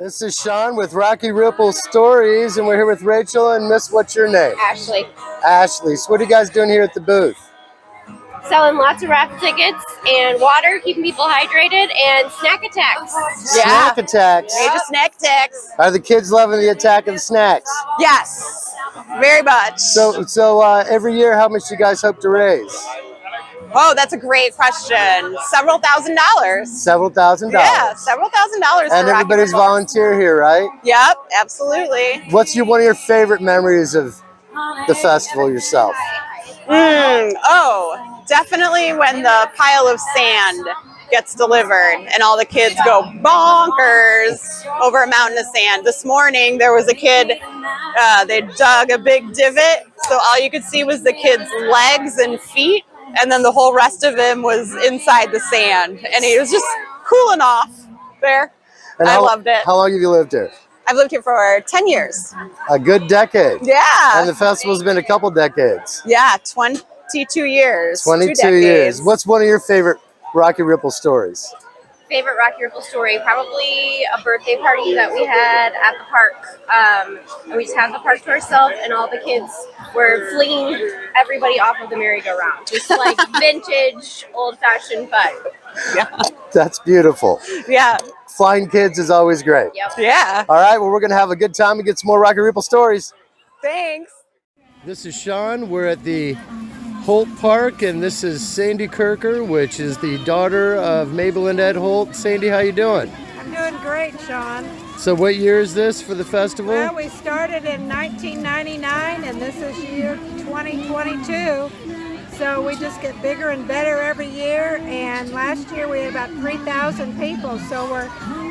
This is Sean with Rocky Ripple Stories, and we're here with Rachel and Miss, what's your name? Ashley. Ashley. So what are you guys doing here at the booth? Selling lots of raffle tickets and water, keeping people hydrated, and snack attacks. Snack attacks. Major snack attacks. Are the kids loving the attack of snacks? Yes, very much. So every year, how much do you guys hope to raise? Oh, that's a great question. Several $1,000s. Several $1,000s. Yeah, several $1,000s. And everybody's volunteer here, right? Yep, absolutely. What's one of your favorite memories of the festival yourself? Oh, definitely when the pile of sand gets delivered and all the kids go bonkers over a mountain of sand. This morning there was a kid, they dug a big divot, so all you could see was the kid's legs and feet, and then the whole rest of him was inside the sand, and he was just cooling off there. And I loved it. How long have you lived here? I've lived here for 10 years. A good decade. Yeah. And the festival's been a couple decades. Yeah, 22 years. 22 years. What's one of your favorite Rocky Ripple stories? Favorite Rocky Ripple story? Probably a birthday party that we had at the park. And we just had the park to ourselves, and all the kids were flinging everybody off of the merry-go-round. Just like vintage, old-fashioned fun. Yeah. That's beautiful. Yeah. Flying kids is always great. Yep. Yeah. All right, well, we're going to have a good time and get some more Rocky Ripple stories. Thanks. This is Sean. We're at the Holt Park, and this is SeanKurker, which is the daughter of Mabel and Ed Holt. Sandy, how you doing? I'm doing great, Sean. So what year is this for the festival? Well, we started in 1999, and this is year 2022. So we just get bigger and better every year, and last year we had about 3,000 people. So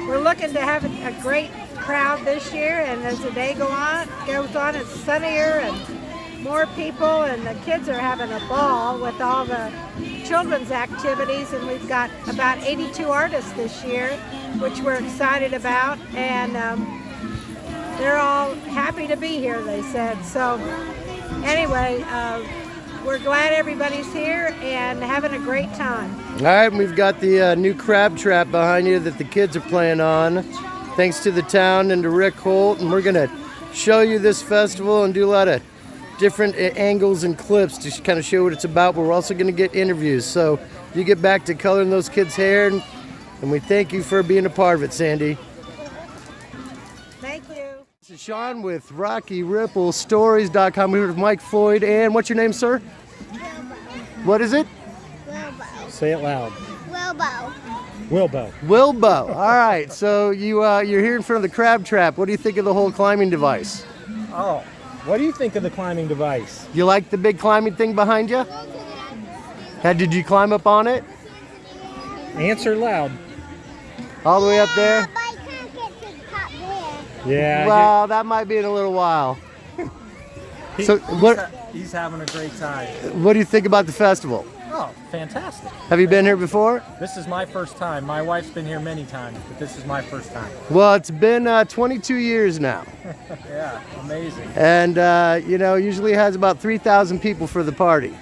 we're looking to have a great crowd this year, and as the day goes on, it's sunnier and more people, and the kids are having a ball with all the children's activities, and we've got about 82 artists this year, which we're excited about, and they're all happy to be here, they said. So anyway, we're glad everybody's here and having a great time. All right, we've got the new crab trap behind you that the kids are playing on, thanks to the town and to Rick Holt, and we're going to show you this festival and do a lot of different angles and clips to kind of show what it's about, but we're also going to get interviews. So you get back to coloring those kids' hair, and we thank you for being a part of it, Sandy. Thank you. This is Sean with Rocky Ripple Stories.com. We're here with Mike Floyd, and what's your name, sir? Wilbo. What is it? Wilbo. Say it loud. Wilbo. Wilbo. Wilbo. All right. So you're here in front of the crab trap. What do you think of the whole climbing device? Oh, what do you think of the climbing device? You like the big climbing thing behind you? Did you climb up on it? Answer loud. All the way up there? But I can't get to the top there. Yeah. Well, that might be in a little while. He's having a great time. What do you think about the festival? Oh, fantastic. Have you been here before? This is my first time. My wife's been here many times, but this is my first time. Well, it's been 22 years now. Yeah, amazing. And, usually has about 3,000 people for the party.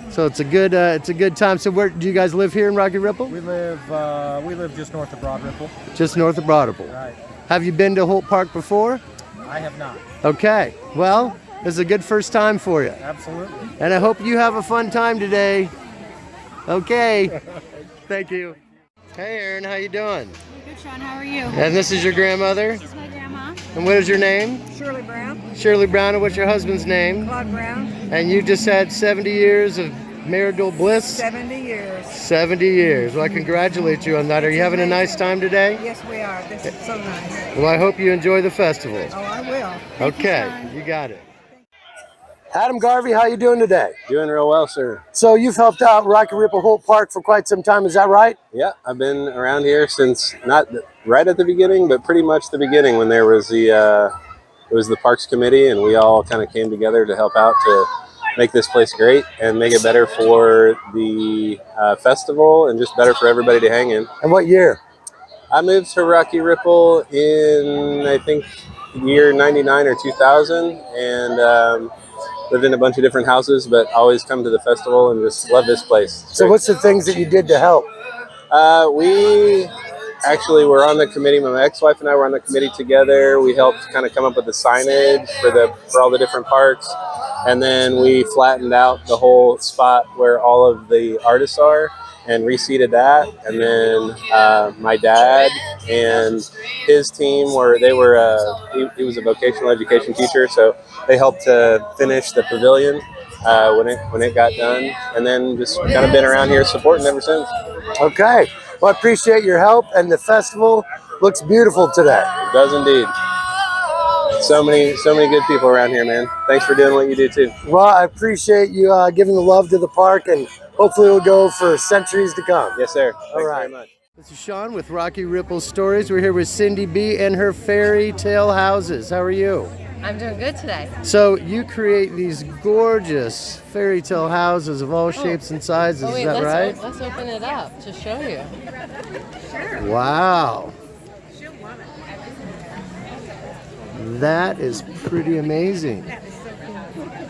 So it's a good time. So where do you guys live here in Rocky Ripple? We live just north of Broad Ripple. Just north of Broad Ripple. Right. Have you been to Holt Park before? I have not. Okay. Well, this is a good first time for you. Absolutely. And I hope you have a fun time today. Okay. Thank you. Hey, Erin, how you doing? Good, Sean. How are you? And this is your grandmother? This is my grandma. And what is your name? Shirley Brown. Shirley Brown. And what's your husband's name? Claude Brown. And you just had 70 years of marital bliss? 70 years. 70 years. Well, I congratulate you on that. Are you having a nice time today? Yes, we are. This is so nice. Well, I hope you enjoy the festival. Oh, I will. Okay, you got it. Adam Garvey, how you doing today? Doing real well, sir. So you've helped out Rocky Ripple Holt Park for quite some time, is that right? Yeah, I've been around here since right at the beginning, but pretty much the beginning when there was it was the Parks Committee, and we all kind of came together to help out to make this place great and make it better for the festival and just better for everybody to hang in. And what year? I moved to Rocky Ripple in, I think, year 99 or 2000, and lived in a bunch of different houses, but always come to the festival and just love this place. So what's the things that you did to help? We actually were on the committee. My ex-wife and I were on the committee together. We helped kind of come up with the signage for all the different parks. And then we flattened out the whole spot where all of the artists are and reseated that. And then my dad and his team he was a vocational education teacher, so they helped to finish the pavilion when it got done, and then just kind of been around here supporting ever since. Okay. Well, I appreciate your help, and the festival looks beautiful today. It does indeed. So many good people around here, man. Thanks for doing what you do too. Well, I appreciate you giving the love to the park, and hopefully it'll go for centuries to come. Yes, sir. All Thanks right. very much. This is Sean with Rocky Ripple Stories. We're here with Cindy B and her fairy tale houses. How are you? I'm doing good today. So you create these gorgeous fairy tale houses of all shapes and sizes, Oh, wait, is that right? Let's open it up to show you. Wow. That is pretty amazing.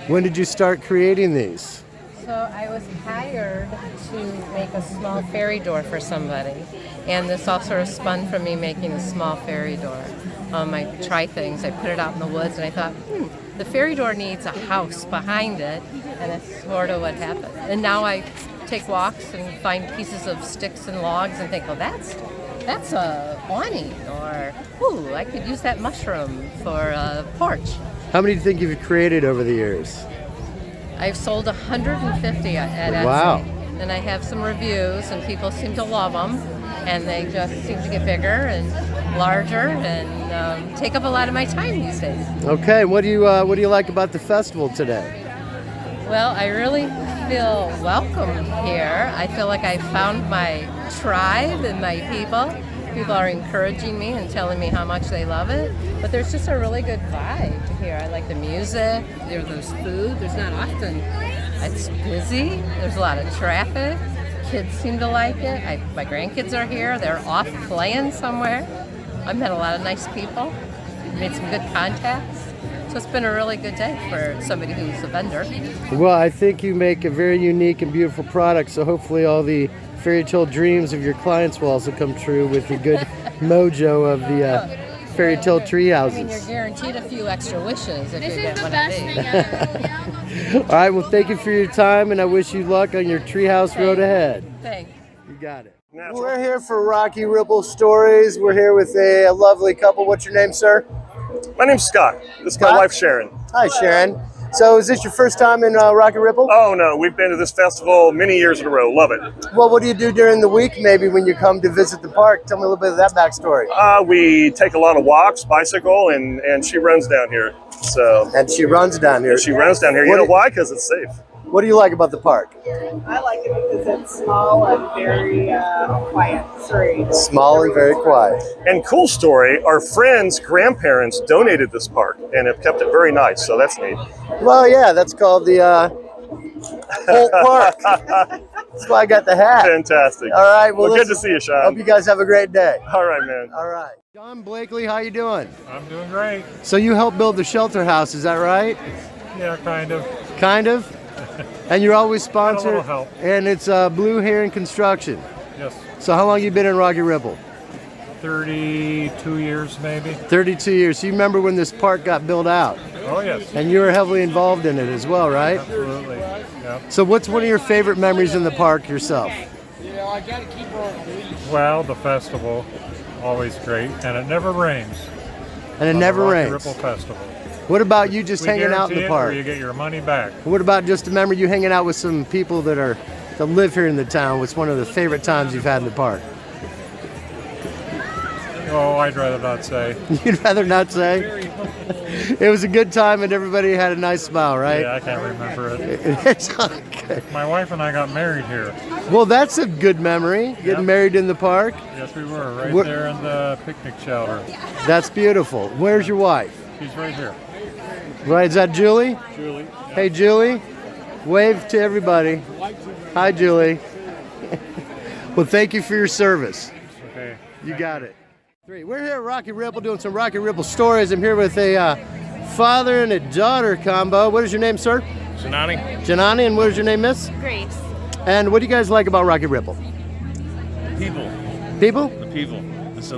When did you start creating these? So I was hired to make a small fairy door for somebody, and this all sort of spun from me making a small fairy door. I try things, I put it out in the woods, and I thought, the fairy door needs a house behind it, and that's sort of what happened. And now I take walks and find pieces of sticks and logs and think, well, that's a awning, or, ooh, I could use that mushroom for a porch. How many do you think you've created over the years? I've sold 150 at Etsy. Wow. And I have some reviews, and people seem to love them, and they just seem to get bigger and larger and take up a lot of my time these days. Okay, what do you like about the festival today? Well, I really feel welcome here. I feel like I found my tribe and my people. People are encouraging me and telling me how much they love it. But there's just a really good vibe here. I like the music. There's food. There's not often. It's busy. There's a lot of traffic. Kids seem to like it. My grandkids are here. They're off playing somewhere. I've met a lot of nice people. Made some good contacts. So it's been a really good day for somebody who's a vendor. Well, I think you make a very unique and beautiful product, so hopefully all the fairy tale dreams of your clients will also come true with the good mojo of the fairy tale tree I mean, houses. you're guaranteed a few extra wishes if you get one of these. All right, well, thank you for your time, and I wish you luck on your treehouse road ahead. Thanks. You got it. We're here for Rocky Ripple Stories. We're here with a lovely couple. What's your name, sir? My name's Scott. This is my wife, Sharon. Hi, Sharon. So is this your first time in Rocky Ripple? Oh, no. We've been to this festival many years in a row. Love it. Well, what do you do during the week, maybe, when you come to visit the park? Tell me a little bit of that backstory. We take a lot of walks, bicycle, and she runs down here. And she runs down here. You know why? Because it's safe. What do you like about the park? I like it because it's small and very quiet, serene. Small and very quiet. And cool story, our friends' grandparents donated this park and have kept it very nice, so that's neat. Well, yeah, that's called the Holt Park. That's why I got the hat. Fantastic. All right. Well, good to see you, Sean. Hope you guys have a great day. All right, man. All right. John Blakely, how you doing? I'm doing great. So you helped build the shelter house, is that right? Yeah, kind of. Kind of? And you're always sponsored? A little help. And it's Blue Heron Construction. Yes. So how long you been in Rocky Ripple? 32 years, maybe. 32 years. So you remember when this park got built out? Oh, yes. And you were heavily involved in it as well, right? Absolutely. Yep. So what's one of your favorite memories in the park yourself? Well, the festival, always great, and it never rains. And it on never the Rocky rains. Ripple Festival. What about you just We hanging out in guarantee the it, park? or you get your money back. What about just remember you hanging out with some people that live here in the town? What's one of the favorite times you've had in the park? Oh, I'd rather not say. You'd rather not say? It was a good time and everybody had a nice smile, right? Yeah, I can't remember it. It's okay. My wife and I got married here. Well, that's a good memory, getting married in the park. Yes, we were, right What- there in the picnic shelter. That's beautiful. Where's your wife? She's right here. Right, is that Julie? Julie. Hey, Julie. Wave to everybody. Hi, Julie. Well, thank you for your service. Okay. You got it. We're here at Rocky Ripple doing some Rocky Ripple stories. I'm here with a father and a daughter combo. What is your name, sir? Janani. Janani, and what is your name, miss? Grace. And what do you guys like about Rocky Ripple? People. People? The people. It's a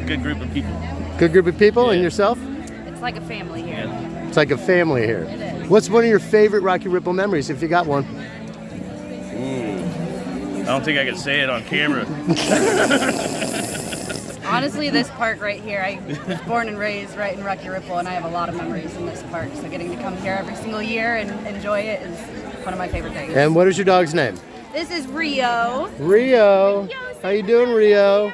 good group of people. Good group of people, and Yeah. yourself? It's like a family here. It's like a family here. What's one of your favorite Rocky Ripple memories, if you got one? I don't think I can say it on camera. Honestly, this park right here, I was born and raised right in Rocky Ripple, and I have a lot of memories in this park. So getting to come here every single year and enjoy it is one of my favorite things. And what is your dog's name? This is Rio. Rio. How you doing, Rio?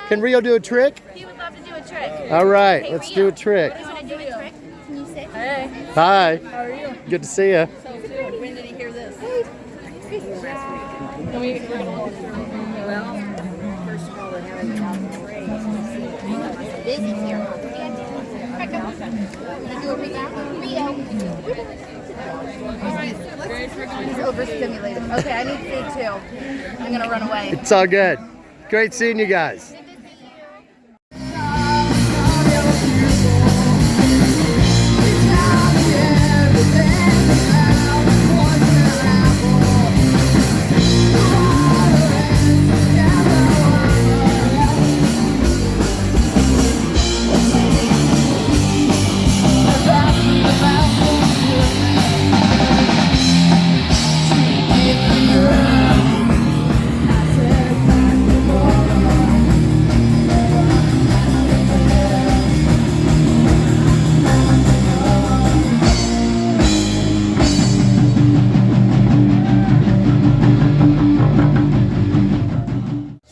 Can Rio do a trick? He would love to do a trick. All right, let's do a trick. Want to do a trick? Can you say hey? Hi. How are you? Good to see you. So good. When did he hear this? Well, first of all, they're having a lot of praise. Busy here. He's overstimulated. Okay, I need food too. I'm gonna run away. It's all good. Great seeing you guys.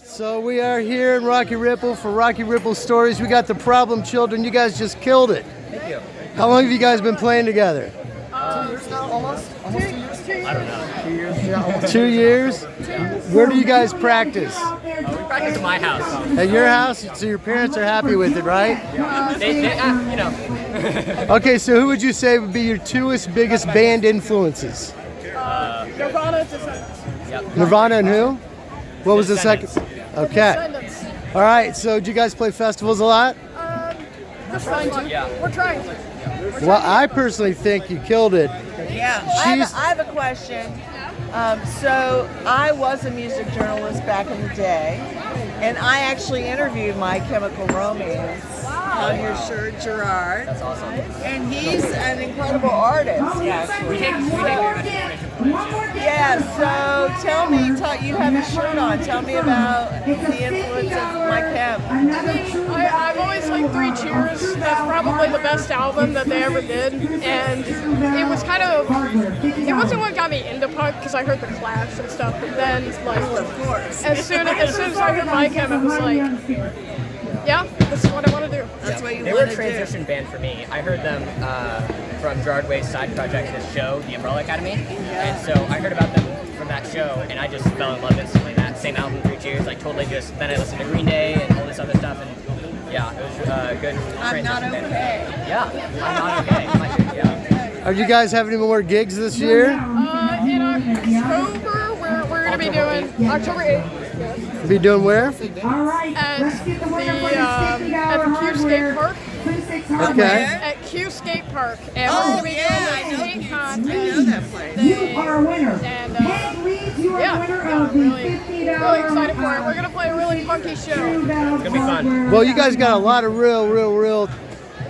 So we are here in Rocky Ripple for Rocky Ripple Stories. We got the Problem Children. You guys just killed it. Thank you. How long have you guys been playing together? 2 years now, almost 2 years. I don't know. 2 years. Yeah, almost. 2 years? Where do you guys practice? We practice at my house. At your house? So your parents are happy with it, right? They you know. Okay, so who would you say would be your two biggest band influences? Nirvana, Descendants. Yep. Nirvana and who? What was the second? Descendants. Okay. Descendants. All right, so do you guys play festivals a lot? We're trying to. Yeah. We're trying to. Well, I personally think you killed it. Yeah, I have a question. So I was a music journalist back in the day, and I actually interviewed My Chemical Romance on your shirt, Gerard. That's awesome. And he's an incredible artist, actually. Yeah, so tell me, you have a shirt on. Tell me about the influence of My Chem. I've always liked Three Cheers. That's probably the best album that they ever did. And it was kind of, it wasn't what got me into punk because I heard the Clash and stuff. But then, like, of course. as soon as I heard My Chem, it was like, yeah, this is what I want to do. That's what you They were want a to do. transition band for me. I heard them from Gerard Way's side project, his show, The Umbrella Academy. And so I heard about them from that show, and I just fell in love instantly. That same album, Three Cheers, like totally just, then I listened to Green Day and all this other stuff, and yeah, it was a good I'm not transition okay. band. Yeah, I'm not okay. Yeah. Are you guys having any more gigs this year? In October, we're going to be doing October 8th. Yes. Be doing where? At the Q Skate Park. Okay. At Q Skate Park. And we're going to be doing a skate contest. I know that place. You are a winner. And I'm really excited for it. We're going to play a really funky show. It's going to be fun. Well, you guys got a lot of real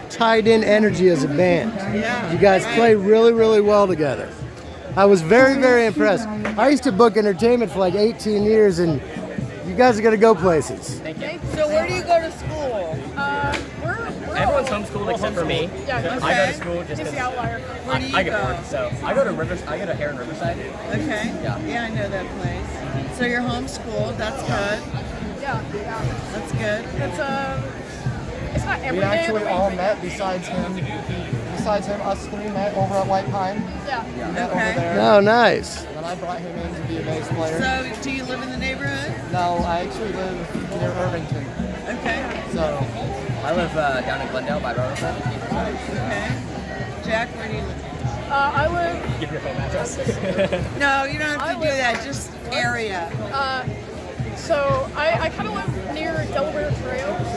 tied in energy as a band. Yeah. You guys play really well together. I was very impressed. I used to book entertainment for like 18 years, and you guys are going to go places. Thank you. So where do you go to school? Everyone's homeschooled except for me. Yeah, I go to school just it's because the outlier. Where do you I get go? bored. So I go to Hair in Riverside. Okay. Yeah. I know that place. So you're homeschooled. That's good. Yeah. That's good. It's not every We day of actually the week. all met besides him, us three met over at White Pine. Yeah. We met Okay. over there. Oh, nice. And then I brought him in to be a bass player. So do you live in the neighborhood? No, I actually live near Irvington. Okay. So I live down in Glendale by Rutherford. Okay. Jack, where do you live? I live. Give your home address. No, you don't have to do that. Just area. So I kind of live near Delaware Trails.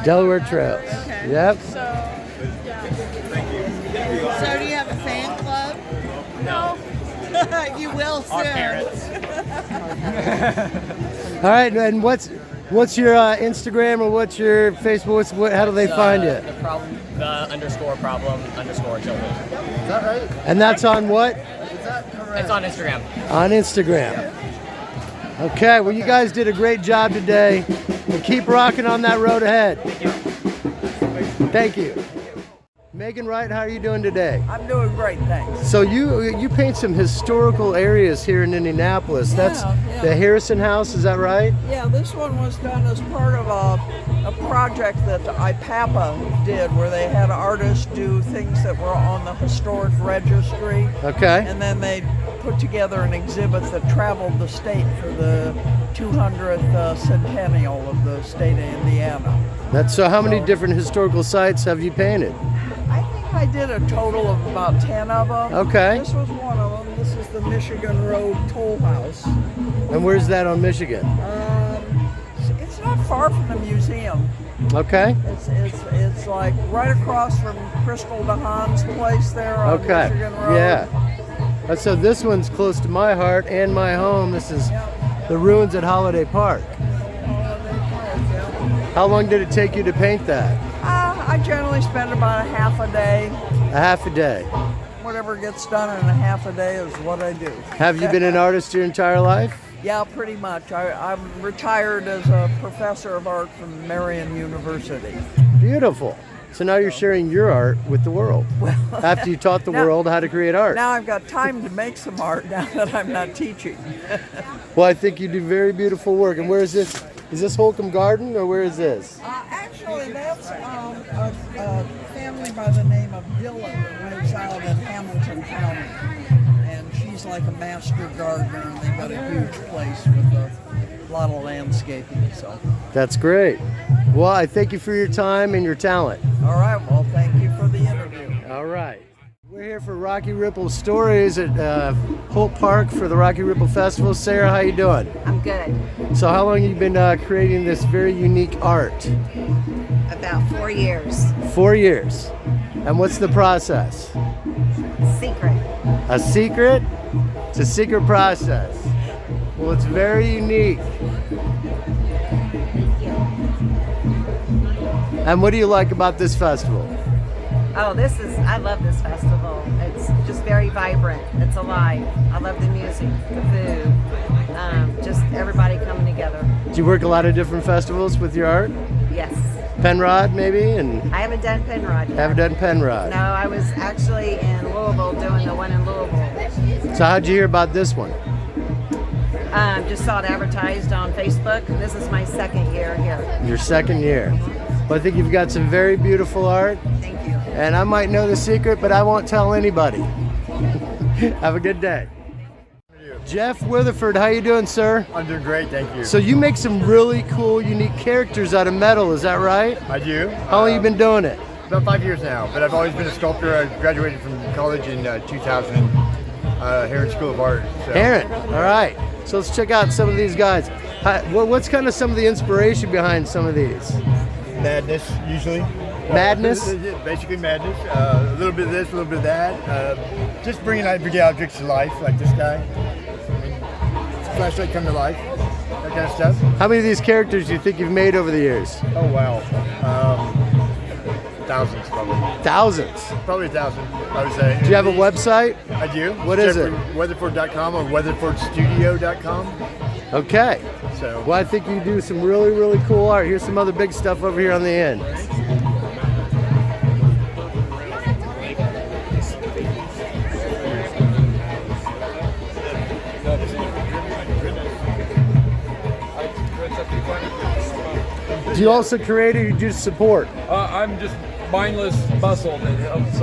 Delaware Trails. Okay. Yep. So yeah. So do you have a fan club? No. You will soon. Our parents. All right, and What's your Instagram or what's your Facebook? How do they find you? The _problem_children. Is that right? And that's on what? Is that correct? It's on Instagram. On Instagram. Okay, well, you guys did a great job today. And keep rocking on that road ahead. Thank you. Megan Wright, how are you doing today? I'm doing great, thanks. So you paint some historical areas here in Indianapolis. That's the Harrison House, is that right? Yeah, this one was done as part of a project that IPAPA did, where they had artists do things that were on the historic registry. Okay. And then they put together an exhibit that traveled the state for the 200th centennial of the state of Indiana. So how many different historical sites have you painted? I think I did a total of about 10 of them. Okay. This was one of them. This is the Michigan Road Toll House. And where's that on Michigan? It's not far from the museum. Okay. It's like right across from Crystal DeHaan's place there on Michigan Road. Yeah. So this one's close to my heart and my home. This is the ruins at Holiday Park. How long did it take you to paint that? I generally spend about a half a day. A half a day. Whatever gets done in a half a day is what I do. Have you been an artist your entire life? Yeah, pretty much. I'm retired as a professor of art from Marian University. Beautiful. So now you're sharing your art with the world. Well, after you taught the world how to create art. Now I've got time to make some art now that I'm not teaching. Well, I think you do very beautiful work. And where is this? Is this Holcomb Garden or where is this? Actually, that's a family by the name of Dillon that lives out in Hamilton County. And she's like a master gardener, and they've got a huge place with a lot of landscaping. So that's great. Well, I thank you for your time and your talent. All right. Well, thank you for the interview. All right. We're here for Rocky Ripple Stories at Holt Park for the Rocky Ripple Festival. Sarah, how you doing? I'm good. So how long have you been creating this very unique art? About 4 years. 4 years. And what's the process? Secret. A secret? It's a secret process. Well, it's very unique. And what do you like about this festival? Oh, I love this festival. It's just very vibrant. It's alive. I love the music, the food, just everybody coming together. Do you work a lot of different festivals with your art? Yes. Penrod, maybe? And I haven't done Penrod yet. Haven't done Penrod? No, I was actually in Louisville doing the one in Louisville. So how'd you hear about this one? Just saw it advertised on Facebook. This is my second year here. Your second year. Well, I think you've got some very beautiful art. Thank you. And I might know the secret, but I won't tell anybody. Have a good day. Jeff Witherford, how you doing, sir? I'm doing great, thank you. So you make some really cool, unique characters out of metal, is that right? I do. How long have you been doing it? About 5 years now, but I've always been a sculptor. I graduated from college in 2000, Heron School of Art. So. Heron, all right. So let's check out some of these guys. What's kind of some of the inspiration behind some of these? Madness, usually. Madness? Basically madness. A little bit of this, a little bit of that. Just bringing everyday objects to life, like this guy. Flashlight come to life, that kind of stuff. How many of these characters do you think you've made over the years? Oh, wow. Thousands, probably. Thousands? Probably 1,000, I would say. Do you have a website? I do. What is it? Weatherford.com or weatherfordstudio.com. Okay. So. Well, I think you do some really, really cool art. Here's some other big stuff over here on the end. Do you also create or you just support? I'm just mindless muscle that helps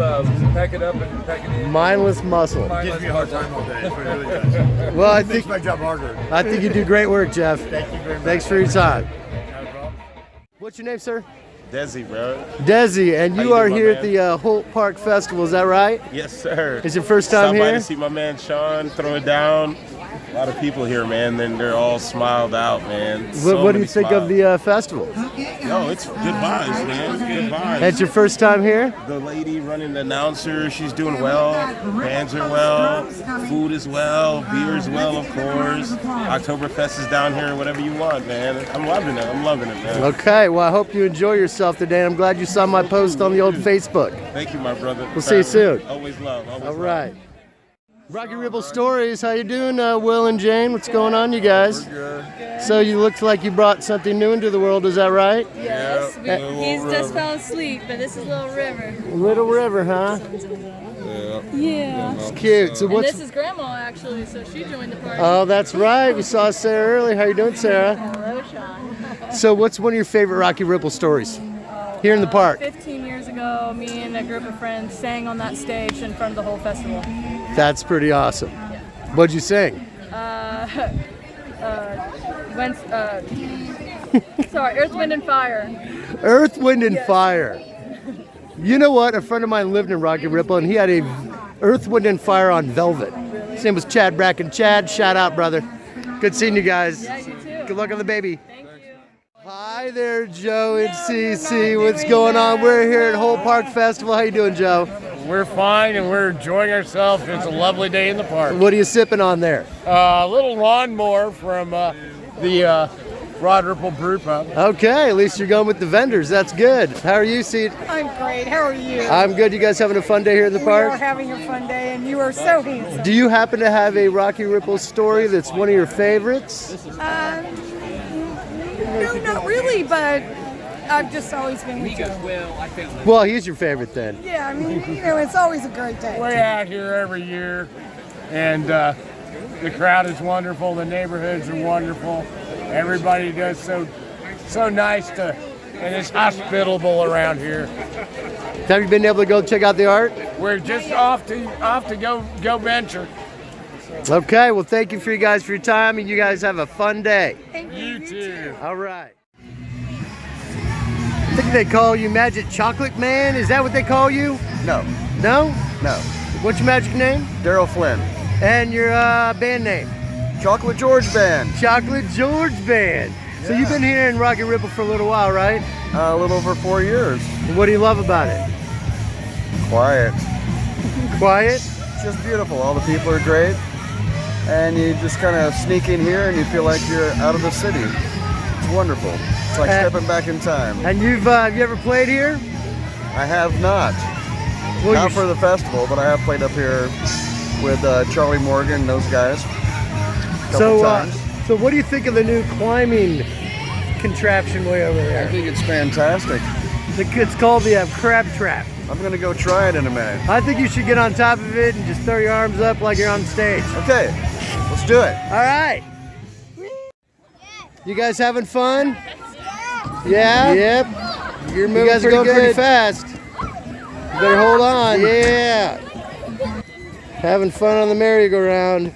pack it up and pack it in. Mindless muscle. It gives me a hard time all day. That's what it really does. Well, it makes my job harder. I think you do great work, Jeff. Thank you very much. Thanks for your time. Not a problem. What's your name, sir? Desi, bro. Desi, and you are doing, here man? at the Holt Park Festival, is that right? Yes, sir. Is your first time Stopped by here? to see my man Sean throw it down. A lot of people here, man. Then they're all smiled out, man. What do you think of the festival? No, it's good vibes, man. Good vibes. It's your first time here? The lady running the announcer, she's doing well. Bands are well. Food is well. Beer is well, of course. Oktoberfest is down here. Whatever you want, man. I'm loving it. I'm loving it, man. Okay, well, I hope you enjoy yourself today. I'm glad you saw my post on the old Facebook. Thank you, my brother. We'll see you soon. Always love. Always All love. right. Rocky Ripple Stories, how you doing, Will and Jane? What's going on, you guys? We're good. So you looked like you brought something new into the world, is that right? Yes. He's just fell asleep, but this is Little River. Little River, huh? Yeah. It's cute. So And what's? this is Grandma, actually, so she joined the party. Oh, that's right. We saw Sarah earlier. How you doing, Sarah? Hello, Sean. So what's one of your favorite Rocky Ripple stories? Here in the park. 15 years ago, me and a group of friends sang on that stage in front of the whole festival. That's pretty awesome. What'd you sing? Sorry, Earth, Wind, and Fire. Earth, Wind, and Fire. You know what? A friend of mine lived in Rocky Ripple, and he had a Earth, Wind, and Fire on velvet. His name was Chad Bracken. Chad, shout out, brother. Good seeing you guys. Yeah, you too. Good luck on the baby. Hi there, Joe and Cece. What's going on? We're here at Whole Park Festival. How you doing, Joe? We're fine and we're enjoying ourselves. It's a lovely day in the park. What are you sipping on there? A little lawnmower from the Rod Ripple Brew Pub. Okay, at least you're going with the vendors. That's good. How are you, Cece? I'm great. How are you? I'm good. You guys having a fun day here in the We are park? having a fun day, and you are so handsome. Do you happen to have a Rocky Ripple story that's one of your favorites? No, not really, but I've just always been with Joe. Well, he's your favorite then. Yeah, I mean, it's always a great day. We're out here every year, and the crowd is wonderful. The neighborhoods are wonderful. Everybody does so nice and it's hospitable around here. Have you been able to go check out the art? We're just off to go venture. Okay, well, thank you for you guys for your time, and you guys have a fun day. Thank you too. All right. I think they call you Magic Chocolate Man. Is that what they call you? No. No? No. What's your magic name? Daryl Flynn. And your band name? Chocolate George Band. Chocolate George Band. So you've been here in Rocky Ripple for a little while, right? A little over 4 years. What do you love about it? Quiet. Quiet? It's just beautiful. All the people are great. And you just kind of sneak in here and you feel like you're out of the city. It's wonderful. It's like stepping back in time. And have you ever played here? I have not. Well, not for the festival, but I have played up here with Charlie Morgan and those guys. So what do you think of the new climbing contraption way over there? I think it's fantastic. It's called the crab trap. I'm going to go try it in a minute. I think you should get on top of it and just throw your arms up like you're on stage. Okay, let's do it. All right. You guys having fun? Yeah? Yep. You're moving pretty fast. You better hold on. Yeah. Having fun on the merry-go-round.